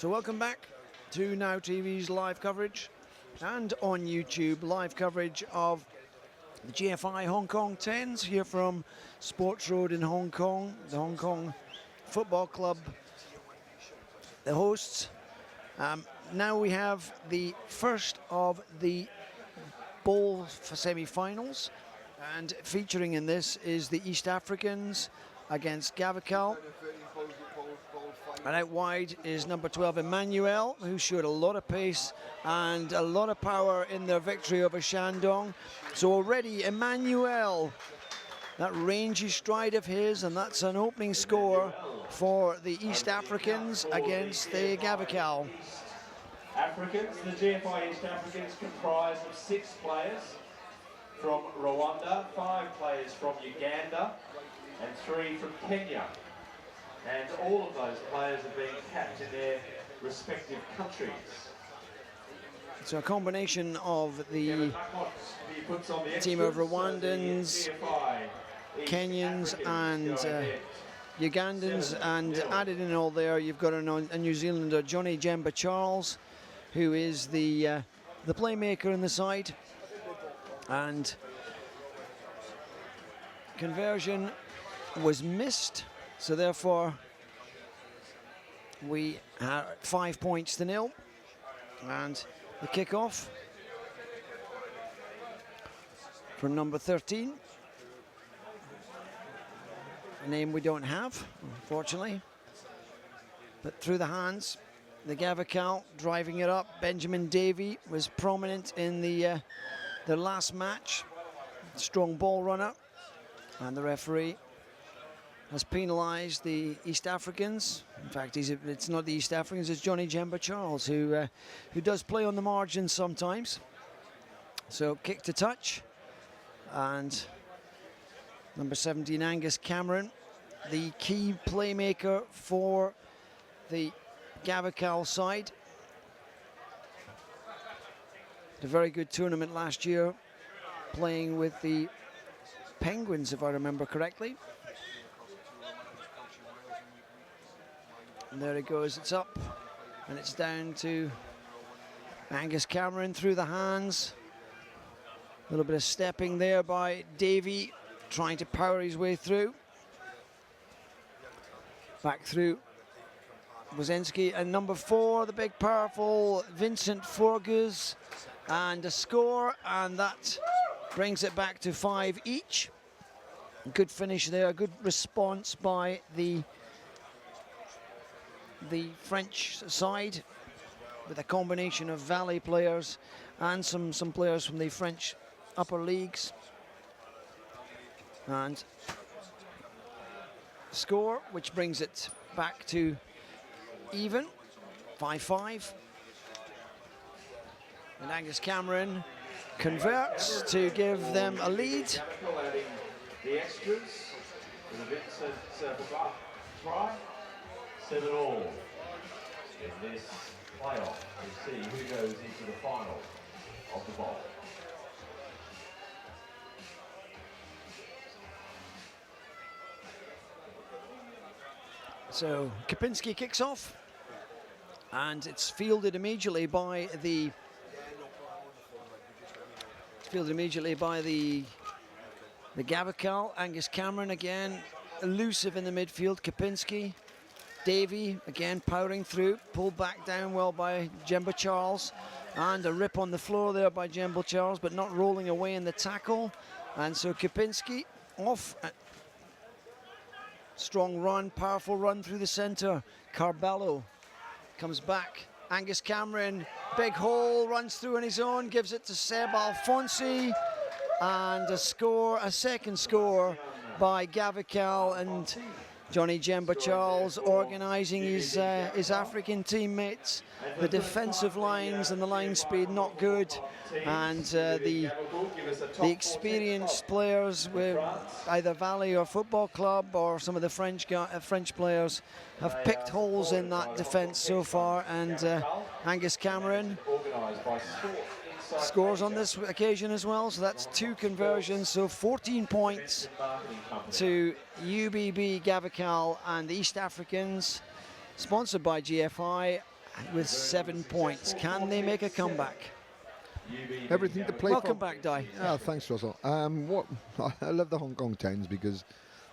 So welcome back to Now TV's live coverage and on YouTube live coverage of the GFI Hong Kong Tens here from Sports Road in Hong Kong, the Hong Kong Football Club, the hosts. Now we have the first of the bowl for semi-finals, and featuring in this is the East Africans against Gavekal. And out wide is number 12 Emmanuel, who showed a lot of pace and a lot of power in their victory over Shandong. So already Emmanuel, that rangy stride of his, and that's an opening score for the East Africans against the Gavekal. Africans, the GFI East Africans comprise of 6 players from Rwanda, 5 players from Uganda, and 3 from Kenya. And all of those players are being capped in their respective countries. So a combination of the team of Rwandans, Kenyans and Ugandans, and added in all there you've got a New Zealander, Johnny Jemba Charles, who is the playmaker in the side, and conversion was missed. So therefore, we are 5 points to 0, and the kick-off from number 13, a name we don't have, unfortunately, but through the hands, the Gavekal driving it up. Benjamin Davey was prominent in the last match, strong ball runner, and the referee has penalised the East Africans. In fact, it's not the East Africans, it's Johnny Jemba Charles, who does play on the margin sometimes. So kick to touch, and number 17, Angus Cameron, the key playmaker for the Gavekal side. A very good tournament last year, playing with the Penguins, if I remember correctly. And there it goes, it's up, and it's down to Angus Cameron through the hands. A little bit of stepping there by Davey, trying to power his way through. Back through Wozensky, and number 4, the big powerful Vincent Forgus, and a score, and that brings it back to 5 each. Good finish there, good response by the French side, with a combination of Valley players and some players from the French upper leagues. And score, which brings it back to even, 5-5. And Angus Cameron converts to give them a lead. The extras for the Vincent try. 7-all in this playoff to see who goes into the final of the bowl. So Kapinski kicks off, and it's fielded immediately by the Gavekal. Angus Cameron again elusive in the midfield. Kapinski, Davey again powering through, pulled back down well by Jemba Charles, and a rip on the floor there by Jemba Charles, but not rolling away in the tackle. And so Kapinski off. Strong run, powerful run through the centre. Carbello comes back. Angus Cameron, big hole, runs through on his own, gives it to Seb Alfonsi, and a second score by Gavekal, and Johnny Jemba Charles organising his African teammates. The defensive lines and the line speed not good, and the experienced players with either Valley or Football Club or some of the French players have picked holes in that defence so far, and Angus Cameron scores on this occasion as well, so that's 2 conversions, so 14 points to UBB Gavekal and the East Africans, sponsored by GFI with 7 points. Can they make a comeback? Everything to play Welcome for. back, Di. Yeah, thanks, Russell. I love the Hong Kong Tens because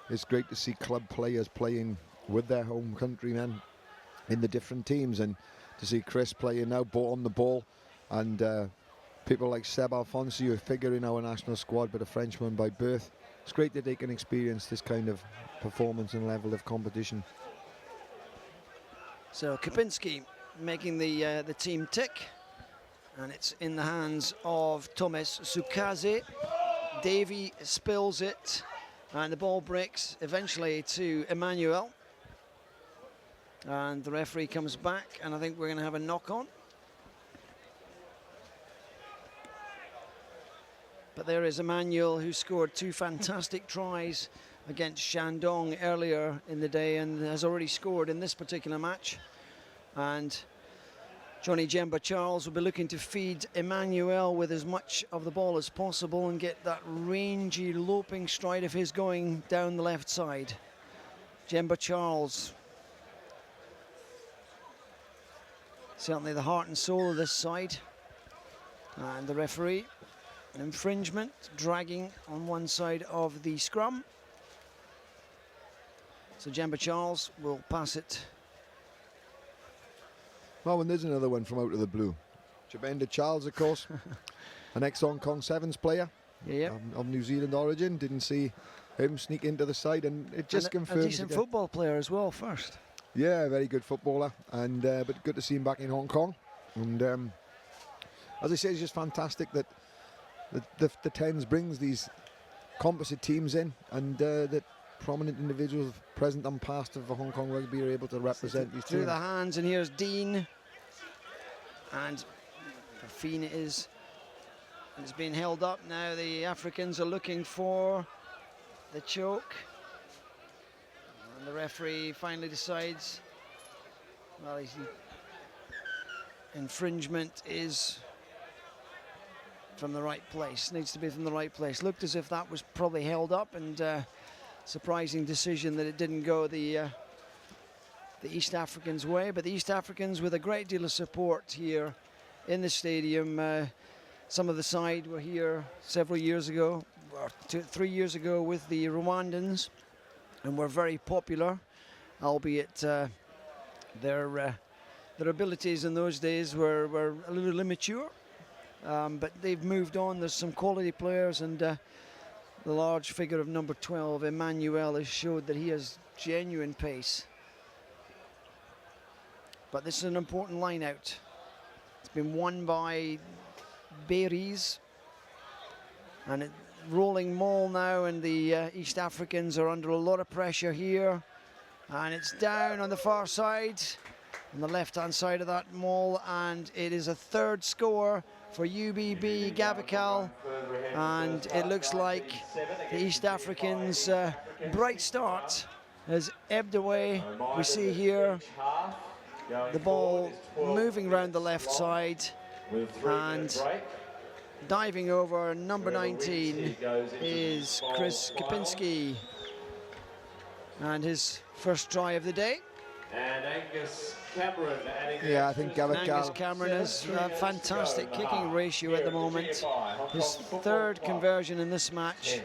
it's great to see club players playing with their home countrymen in the different teams, and to see Chris playing now on the ball, and people like Seb Alfonsi, a figure in our national squad but a Frenchman by birth. It's great that they can experience this kind of performance and level of competition. So Kapinski making the team tick, and it's in the hands of Thomas Sukaze. Davy spills it, and the ball breaks eventually to Emmanuel. And the referee comes back, and I think we're going to have a knock-on. But there is Emmanuel, who scored 2 fantastic tries against Shandong earlier in the day and has already scored in this particular match. And Johnny Jemba Charles will be looking to feed Emmanuel with as much of the ball as possible and get that rangy, loping stride of his going down the left side. Jemba Charles, certainly the heart and soul of this side. And the referee, an infringement, dragging on one side of the scrum. So Jemba Charles will pass it. Oh, and there's another one from out of the blue. Jabenda Charles, of course, an ex-Hong Kong Sevens player of New Zealand origin. Didn't see him sneak into the side, and it just confirms. A decent football player as well first. Yeah, very good footballer, and but good to see him back in Hong Kong. And as I say, it's just fantastic that the Tens brings these composite teams in, and that prominent individuals present and past of the Hong Kong rugby are able to represent these through teams. the hands, and here's Dean, and Fafine is being held up now. The Africans are looking for the choke, and the referee finally decides, well, infringement is from the right place, needs to be from the right place. Looked as if that was probably held up, and surprising decision that it didn't go the East Africans' way, but the East Africans with a great deal of support here in the stadium. Some of the side were here several years ago, or 3 years ago, with the Rwandans, and were very popular, albeit their abilities in those days were a little immature, but they've moved on. There's some quality players, and the large figure of number 12, Emmanuel, has showed that he has genuine pace. But this is an important line out. It's been won by Berries, and rolling maul now, and the East Africans are under a lot of pressure here, and it's down on the far side, on the left-hand side of that maul, and it is a third score for UBB Gavekal, and it looks like the East Africans' bright start has ebbed away. We see here the ball moving around the left side, and diving over number 19 is Chris Kapinski, and his first try of the day. And Angus Cameron adding. Yeah, I think Gavekal. Angus Cameron has a fantastic kicking ratio at the moment. His third conversion in this match,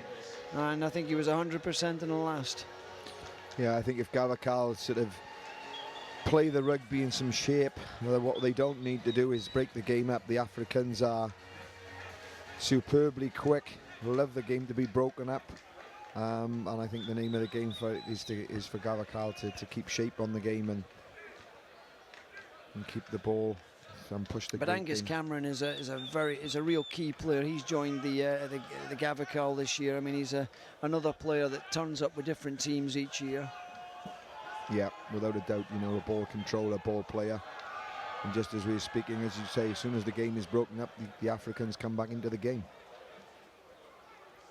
and I think he was 100% in the last. Yeah, I think if Gavekal sort of play the rugby in some shape, what they don't need to do is break the game up. The Africans are superbly quick, love the game to be broken up. And I think the name of the game for it is for Gavekal to keep shape on the game and keep the ball and push the. But Angus Cameron is a real key player. He's joined the Gavekal this year. I mean, he's another player that turns up with different teams each year. Yeah, without a doubt, you know, a ball controller, ball player. And just as we were speaking, as you say, as soon as the game is broken up, the Africans come back into the game.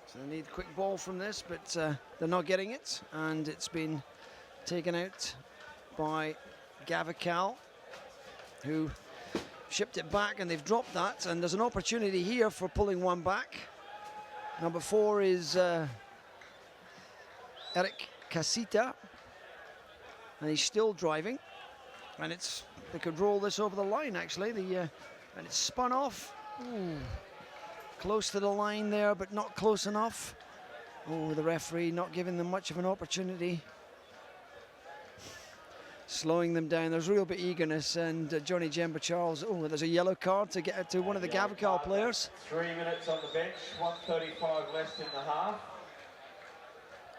So they need a quick ball from this, but they're not getting it, and it's been taken out by Gavekal, who shipped it back, and they've dropped that, and there's an opportunity here for pulling one back. Number 4 is Eric Casita, and he's still driving, and it's they could roll this over the line, actually. And it's spun off. Ooh. Close to the line there, but not close enough. Oh, the referee not giving them much of an opportunity. Slowing them down. There's real bit eagerness, and Johnny Jemba Charles. Oh, there's a yellow card to get to one of the Gavekal players. 3 minutes on the bench, 1:35 left in the half.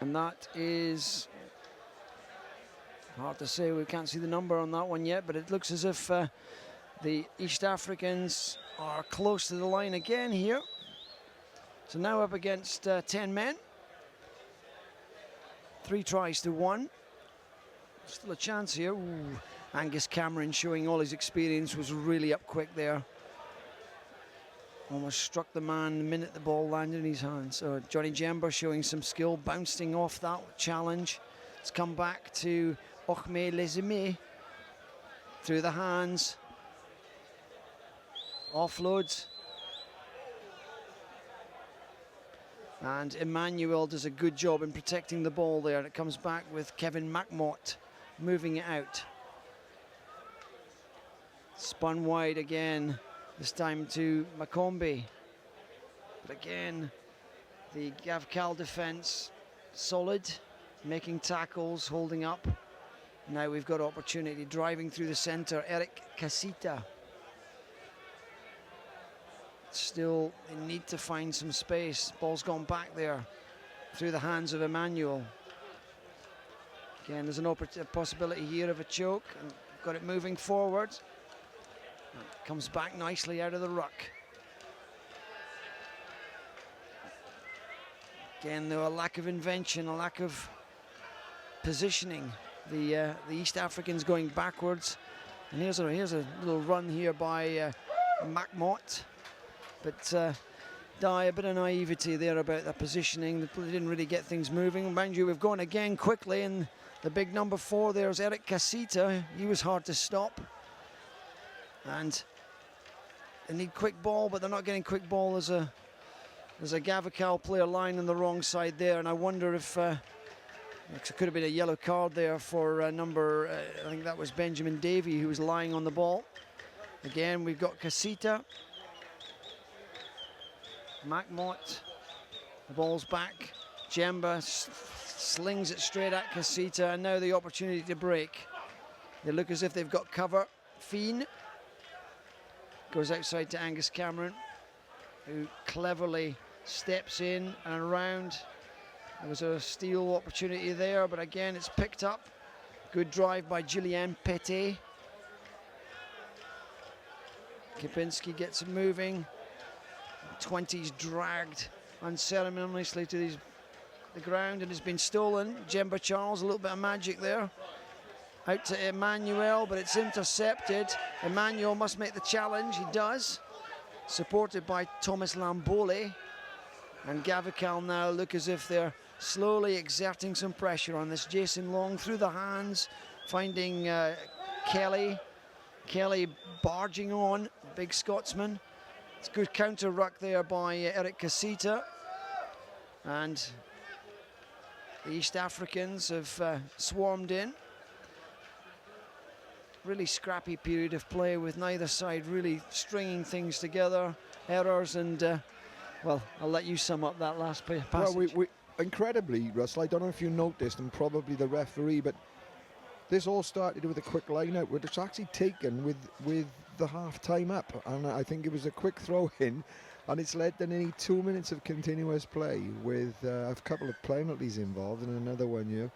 And that is hard to say. We can't see the number on that one yet, but it looks as if the East Africans are close to the line again here. So now up against 10 men. 3 tries to 1. Still a chance here. Ooh. Angus Cameron showing all his experience, was really up quick there. Almost struck the man the minute the ball landed in his hands. So Johnny Jemba showing some skill, bouncing off that challenge. It's come back to Ochme Lezime. Through the hands. Offloads. And Emmanuel does a good job in protecting the ball there. And it comes back with Kevin McMott moving it out. Spun wide again, this time to Makombe. But again, the Gavekal defence solid, making tackles, holding up. Now we've got opportunity, driving through the centre, Eric Casita. Still, they need to find some space. Ball's gone back there through the hands of Emmanuel. Again, there's a possibility here of a choke, and got it moving forward. Comes back nicely out of the ruck. Again, though, a lack of invention, a lack of positioning. The East Africans going backwards. And here's a little run here by McMott. But a bit of naivety there about the positioning. They didn't really get things moving. Mind you, we've gone again quickly, and the big number 4 there is Eric Casita. He was hard to stop. And they need quick ball, but they're not getting quick ball. There's a Gavekal player lying on the wrong side there, and I wonder if it could have been a yellow card there for I think that was Benjamin Davey, who was lying on the ball. Again, we've got Casita. McMott, the ball's back. Jemba slings it straight at Casita, and now the opportunity to break. They look as if they've got cover. Fiend goes outside to Angus Cameron, who cleverly steps in and around. There was a steal opportunity there, but again it's picked up. Good drive by Julien Pete. Kipinski gets it moving. 20's dragged unceremoniously to the ground and has been stolen. Jemba Charles, a little bit of magic there. Out to Emmanuel, but it's intercepted. Emmanuel must make the challenge, he does. Supported by Thomas Lambole. And Gavekal now look as if they're slowly exerting some pressure on this. Jason Long through the hands, finding Kelly. Kelly barging on, big Scotsman. It's good counter ruck there by Eric Casita. And the East Africans have swarmed in. Really scrappy period of play with neither side really stringing things together. Errors and, well, I'll let you sum up that last passage. Well, we incredibly, Russell, I don't know if you noticed, and probably the referee, but this all started with a quick line-out, which it's actually taken with the half-time up, and I think it was a quick throw-in, and it's led to nearly 2 minutes of continuous play with a couple of penalties involved and another one here.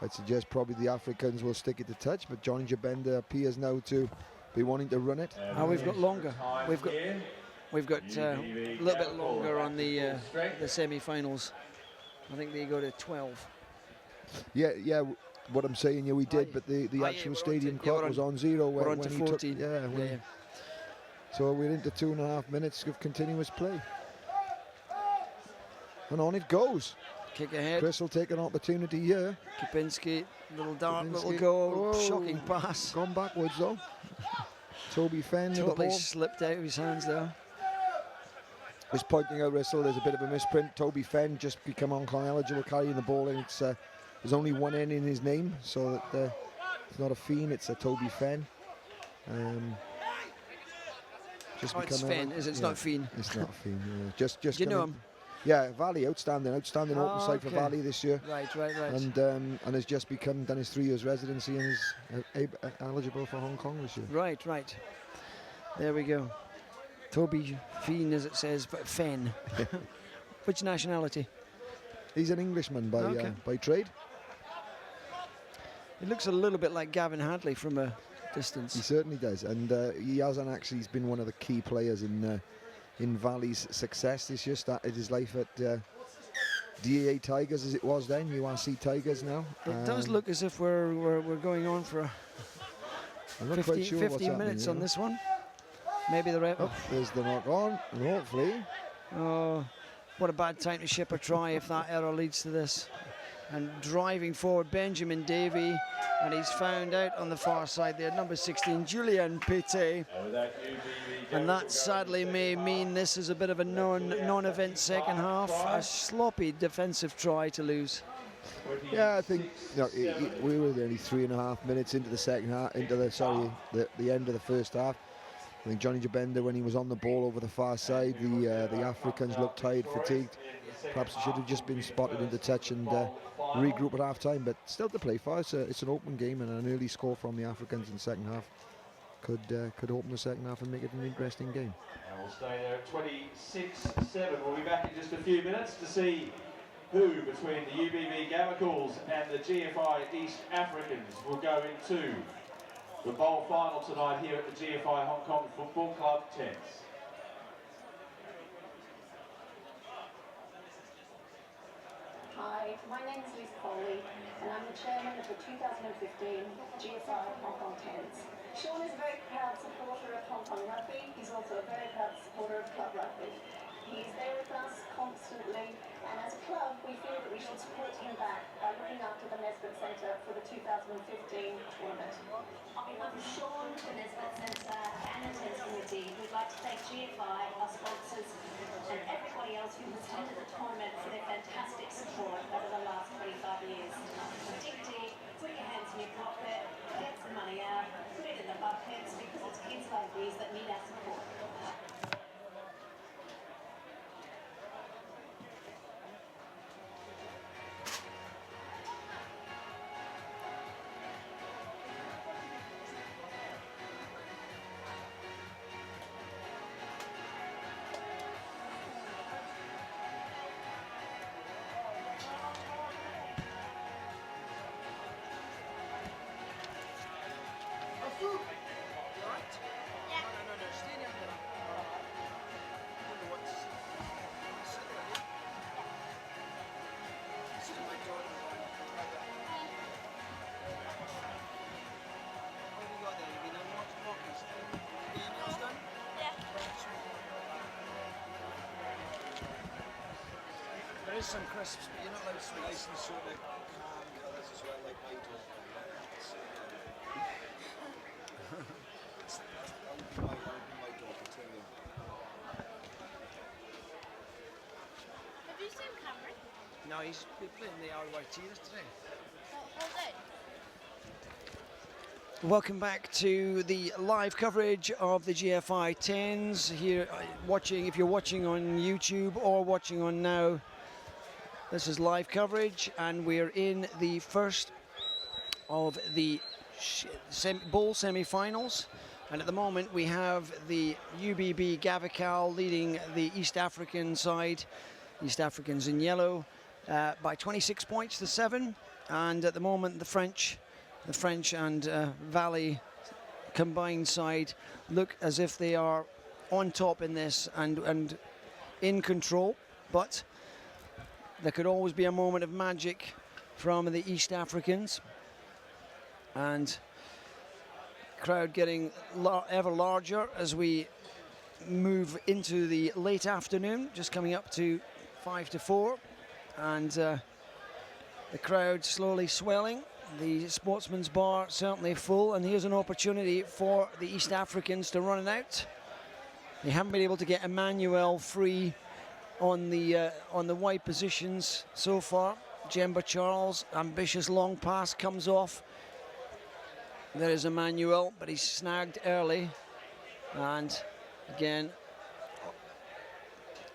I'd suggest probably the Africans will stick it to touch, but Johnny Jabenda appears now to be wanting to run it. We've got longer. We've got a little bit longer on the semi-finals. I think they go to 12. Yeah. What I'm saying, yeah, we did, but the actual stadium clock was on 0 when he 14. Took. So we're into 2.5 minutes of continuous play, and on it goes. Kick ahead. Chris will take an opportunity here. Kipinski, little dart, little goal. Whoa. Shocking pass. Gone backwards though. Toby Fenn. Totally slipped out of his hands there. Was pointing out, Russell, there's a bit of a misprint. Toby Fenn just become on-call eligible carrying the ball, and it's there's only one N in his name, so that it's not a Fiend, it's a Toby Fenn. Just Oh, it's become Finn, is it? It's not Finn. It's not Finn. Yeah. Just Do you know coming- him? Yeah, Valley, outstanding Oh, open side for okay. Valley this year. Right. And has just done his 3 years residency and is eligible for Hong Kong this year. Right. There we go. Toby Fien, as it says, but Fen. Which nationality? He's an Englishman by trade. He looks a little bit like Gavin Hadley from a He distance. certainly does, and he hasn't actually. He's been one of the key players in Valley's success this year. Started his life at DEA Tigers as it was then, URC Tigers now. It does look as if we're going on for I'm not 50, quite sure 15 what's happening minutes here. on this one. Maybe the rep. Oh, there's the knock on, and hopefully. Oh, what a bad time to ship a try if that error leads to this. And driving forward, Benjamin Davey, and he's found out on the far side there, number 16, Julian Pete. And that sadly may mean this is a bit of a non-event second half. A sloppy defensive try to lose. Yeah, I think we were only 3.5 minutes into the second half, into the end of the first half. I think Johnny Jabenda, when he was on the ball over the far side, the Africans looked tired, fatigued. Perhaps it should have just been spotted into touch and regroup at half time, but still to play for. It's an open game, and an early score from the Africans in the second half could open the second half and make it an interesting game. And we'll stay there at 26-7. We'll be back in just a few minutes to see who between the UBB Gavekals and the GFI East Africans will go into the bowl final tonight here at the GFI Hong Kong Football Club Tens. Hi, my name is Lisa Foley, and I'm the chairman of the 2015 GFI Hong Kong Tens. Sean is a very proud supporter of Hong Kong Rugby. He's also a very proud supporter of club rugby. He's there with us constantly, and as a club, we feel that we should support him back by looking after the Nesbitt Centre for the 2015 tournament. On behalf of Sean, the Nesbitt Centre, and the Tens Committee, we'd like to thank GFI, our sponsors, and everybody else who has attended the tournament for their fantastic support over the last 25 years. Dig deep, put your hands in your pocket, get some money out, put it in the buckets, because it's kids like these that need our support. There is some crisps, but you're not allowed to nice and sort of calm colours as well, like my daughter. Have you seen Cameron? No, he's been playing the RYT today. All day? Welcome back to the live coverage of the GFI Tens here. If you're watching on YouTube or watching on Now, this is live coverage, and we're in the first of the bowl semi-finals. And at the moment we have the UBB Gavekal leading the East African side, East Africans in yellow, by 26 points to 7. And at the moment the French and Valley combined side look as if they are on top in this and in control, but there could always be a moment of magic from the East Africans. And crowd getting ever larger as we move into the late afternoon, just coming up to 5 to 4, and the crowd slowly swelling. The Sportsman's Bar certainly full, and here's an opportunity for the East Africans to run it out. They haven't been able to get Emmanuel free on the wide positions so far. Jemba Charles, ambitious long pass comes off. There is Emmanuel, but he's snagged early. And again,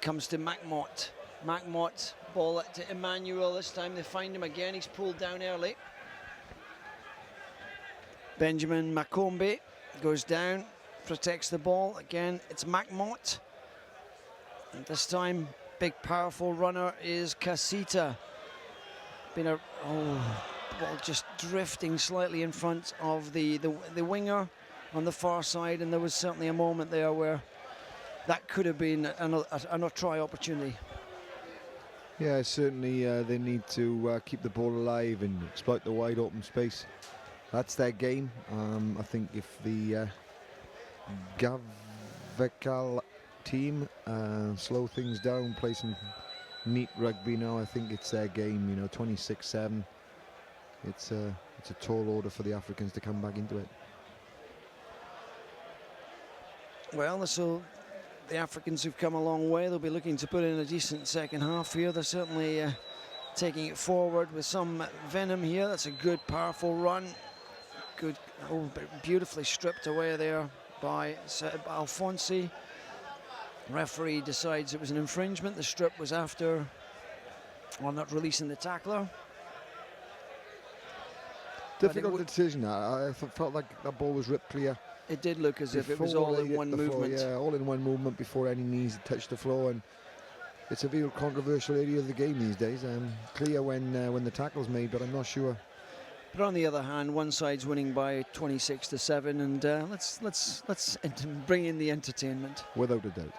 comes to Macmot. Macmot, ball to Emmanuel this time. They find him again. He's pulled down early. Benjamin Makombe goes down, protects the ball. Again, it's Macmot. And this time, big powerful runner is Casita. Ball just drifting slightly in front of the winger on the far side, and there was certainly a moment there where that could have been another try opportunity. Yeah, certainly they need to keep the ball alive and exploit the wide open space. That's their game. I think if the Gavekal team slow things down, play some neat rugby now, I think it's their game. You know, 26-7. It's a tall order for the Africans to come back into it. Well, so the Africans have come a long way. They'll be looking to put in a decent second half here. They're certainly taking it forward with some venom here. That's a good, powerful run. Good, beautifully stripped away there by Alfonsi. Referee decides it was an infringement. The strip was after, well, not releasing the tackler. Difficult decision. I felt like that ball was ripped clear. It did look as if it was all in one movement. Yeah, all in one movement before any knees had touched the floor, and it's a real controversial area of the game these days. Clear when the tackle's made, but I'm not sure. But on the other hand, one side's winning by 26-7, and let's bring in the entertainment. Without a doubt.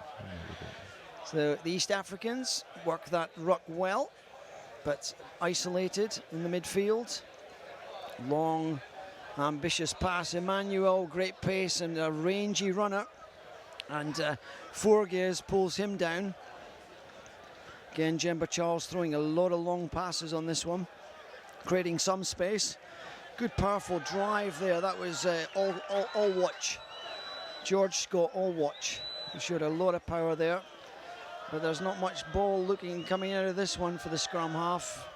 So the East Africans work that ruck well, but isolated in the midfield. Long, ambitious pass. Emmanuel, great pace and a rangy runner. And Forges pulls him down. Again, Jemba Charles throwing a lot of long passes on this one, creating some space. Good, powerful drive there. That was all watch. George Scott, all watch. He showed a lot of power there. But there's not much ball coming out of this one for the scrum half.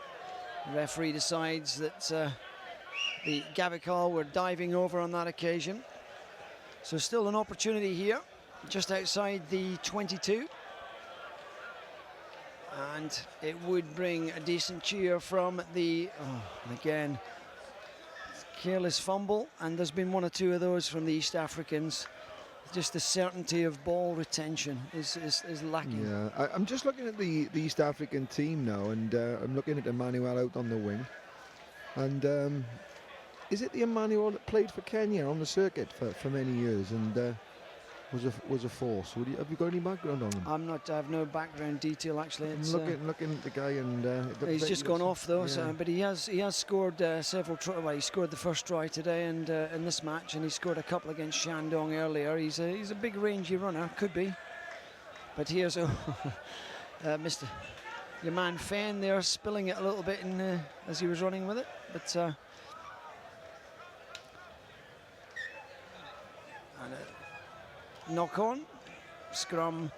The referee decides that the Gavekal were diving over on that occasion. So still an opportunity here, just outside the 22. And it would bring a decent cheer from the, again, careless fumble. And there's been one or two of those from the East Africans. Just the certainty of ball retention is lacking. Yeah, I'm just looking at the East African team now, and I'm looking at Emmanuel out on the wing. And is it the Emmanuel that played for Kenya on the circuit for many years and was a force? Have you got any background on him? I have no background detail actually. It's, looking at the guy, and he's just gone off though. Yeah. So, but he has scored several. Well, he scored the first try today, and in this match, and he scored a couple against Shandong earlier. He's a big rangy runner, could be. But here's Mr. Your man Fenn there, spilling it a little bit as he was running with it, but. Knock on, scrum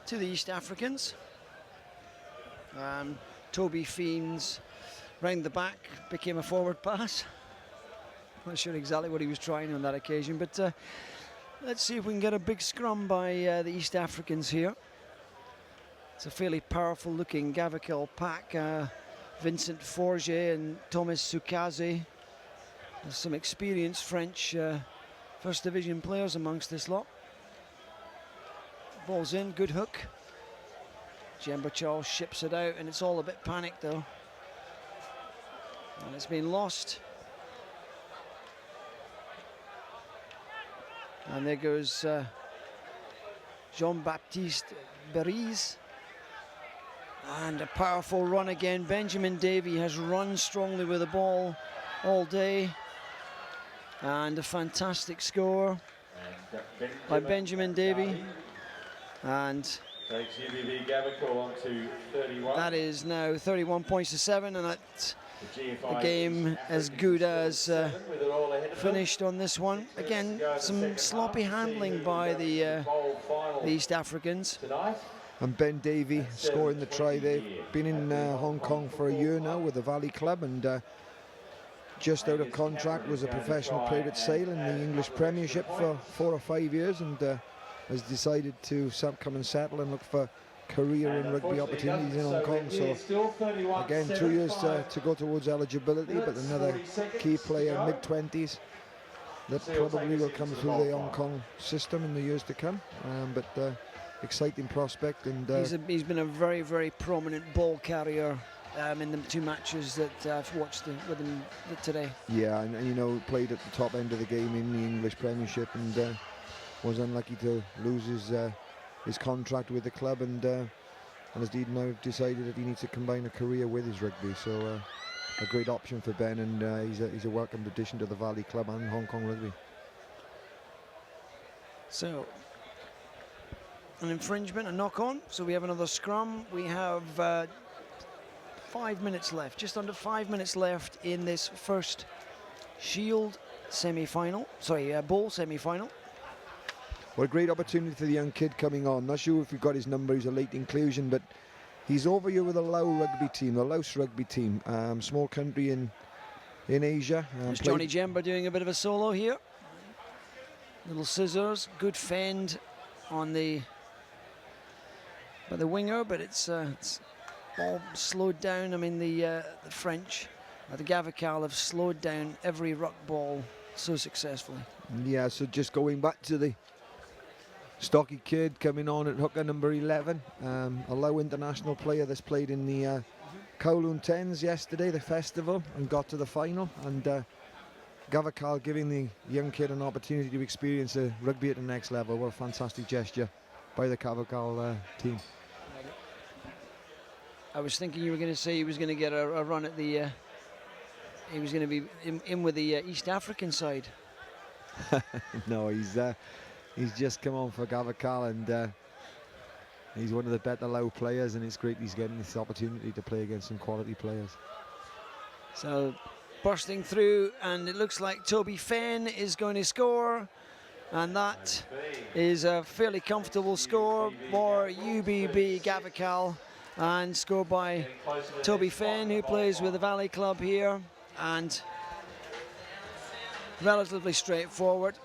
to the East Africans. Toby Fiends round the back, became a forward pass. Not sure exactly what he was trying on that occasion, but let's see if we can get a big scrum by the East Africans here. It's a fairly powerful looking Gavekal pack. Vincent Forget and Thomas Sukaze. There's some experienced French First Division players amongst this lot. Ball's in, good hook. Jemba Charles ships it out, and it's all a bit panicked though. And it's been lost. And there goes Jean-Baptiste Berise. And a powerful run again. Benjamin Davy has run strongly with the ball all day. And a fantastic score by Benjamin Davy. And takes UBB Gavekal on to 31. That is now 31 points to 7, and that's the game as good as finished on this one. Again, some sloppy handling by the East Africans. And Ben Davy scoring the try. They've been in Hong Kong for a year now with the Valley Club, and just out of contract, was a professional player at Sale in the English Premiership for 4 or 5 years, and has decided to come and settle and look for career and rugby opportunities in Hong Kong. So again, 2 years to go towards eligibility, but another key player, mid-20s, that probably will come through the Hong Kong system in the years to come. But exciting prospect, and he's been a very, very prominent ball carrier in the 2 matches that I've watched with him today. Yeah, and you know, played at the top end of the game in the English Premiership, and was unlucky to lose his contract with the club, and has now decided that he needs to combine a career with his rugby. So a great option for Ben, and he's a welcome addition to the Valley Club and Hong Kong Rugby. So an infringement, a knock-on. So we have another scrum. We have 5 minutes left, just under 5 minutes left in this first Shield semi-final. Bowl semi-final. What a great opportunity for the young kid coming on. Not sure if you've got his number, he's a late inclusion, but he's over here with a Lao rugby team, the Laos rugby team, small country in Asia. There's Johnny Jember doing a bit of a solo here. Little scissors, good fend on by the winger, but it's all slowed down. I mean, the French, the Gavekal, have slowed down every ruck ball so successfully. Yeah, so just going back to the stocky kid coming on at hooker number 11, a Lao international player that's played in the Kowloon Tens yesterday, the festival, and got to the final. And Gavekal giving the young kid an opportunity to experience rugby at the next level. What a fantastic gesture by the Gavekal team. I was thinking you were going to say he was going to get a run at the. He was going to be in with the East African side. No, he's just come on for Gavekal, and he's one of the better Lao players, and it's great he's getting this opportunity to play against some quality players. So bursting through, and it looks like Toby Fenn is going to score, and that is a fairly comfortable score for UBB Gavekal, and scored by Toby Fenn, who plays with the Valley Club here, and relatively straightforward.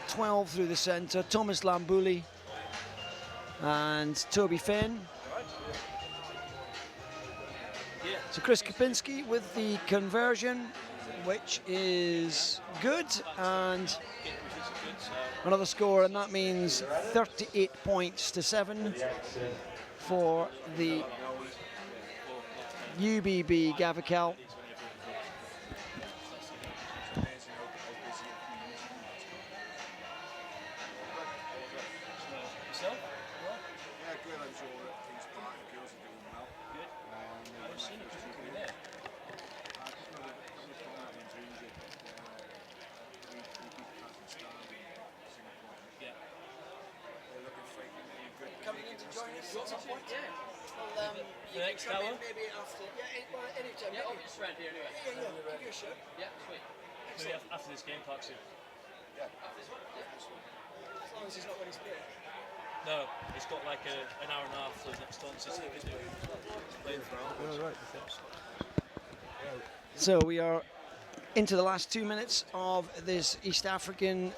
12 through the centre, Thomas Lambuli and Toby Fenn. So Chris Kapinski with the conversion, which is good, and another score, and that means 38 points to 7 for the UBB Gavekal. Coming in to join us at some point? Yeah. Well, you can come in maybe after. Yeah, anytime. Yeah, I'll just around here anyway. Yeah. Give you a shout. Yeah, sweet. Maybe after this game, park soon. Yeah. After this one? Yeah. As long as he's not when he's playing. No, he's got like an hour and a half for his next one, so he can do playing for hours. Oh, right. So we are into the last 2 minutes of this East African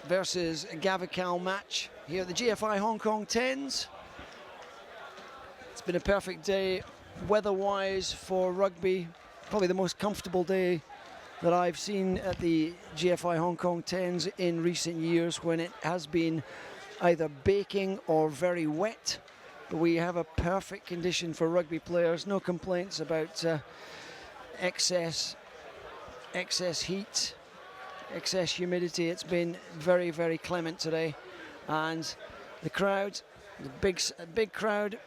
versus Gavekal match here at the GFI Hong Kong Tens. It's been a perfect day weather-wise for rugby, probably the most comfortable day that I've seen at the GFI Hong Kong Tens in recent years, when it has been either baking or very wet. But we have a perfect condition for rugby players, no complaints about excess heat, excess humidity. It's been very, very clement today, and the crowd, the big crowd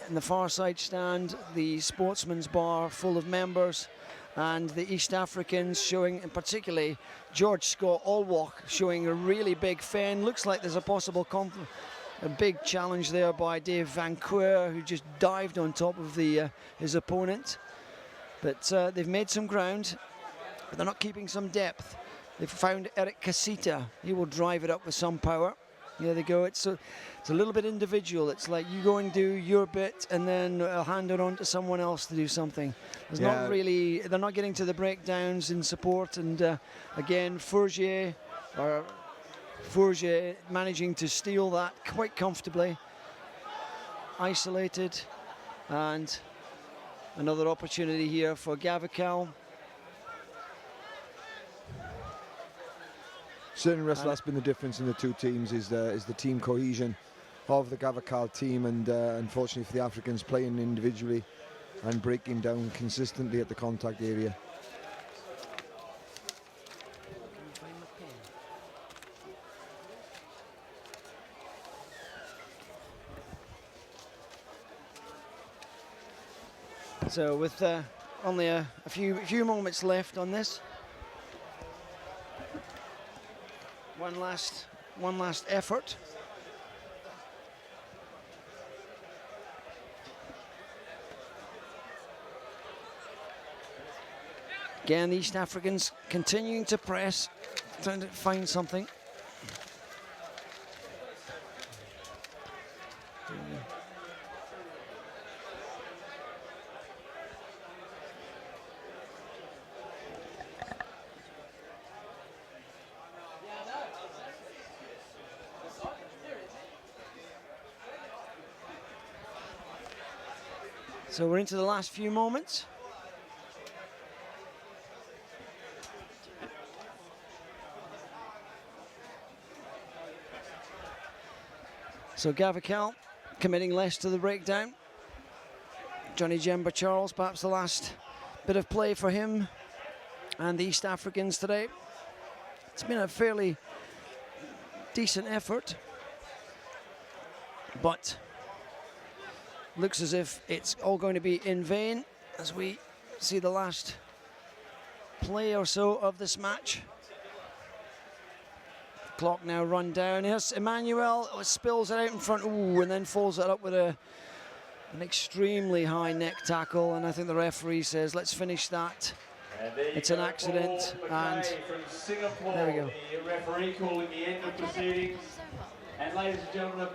in the far side stand, the Sportsman's Bar full of members, and the East Africans showing, and particularly George Scott Allwalk showing a really big fan. Looks like there's a possible a big challenge there by Dave Van Quer, who just dived on top of his opponent. But they've made some ground, but they're not keeping some depth. They've found Eric Casita. He will drive it up with some power. There they go. It's a little bit individual. It's like you go and do your bit, and then I'll hand it on to someone else to do something. There's not really. They're not getting to the breakdowns in support. And again, Fourgier managing to steal that quite comfortably. Isolated, and another opportunity here for Gavekal. Certainly, Russell, that's been the difference in the two teams, is the team cohesion of the Gavekal team, and unfortunately for the Africans, playing individually and breaking down consistently at the contact area. So with only a few moments left on this, one last effort. Again, the East Africans continuing to press, trying to find something. So we're into the last few moments. So Gavekal committing less to the breakdown. Johnny Jemba Charles, perhaps the last bit of play for him and the East Africans today. It's been a fairly decent effort, but looks as if it's all going to be in vain as we see the last play or so of this match. Clock now run down. Here's Emmanuel, spills it out in front, ooh, and then follows it up with an extremely high neck tackle, and I think the referee says, let's finish that. It's an accident, and from Singapore, there we go. The referee calling the end of proceedings. And ladies and gentlemen,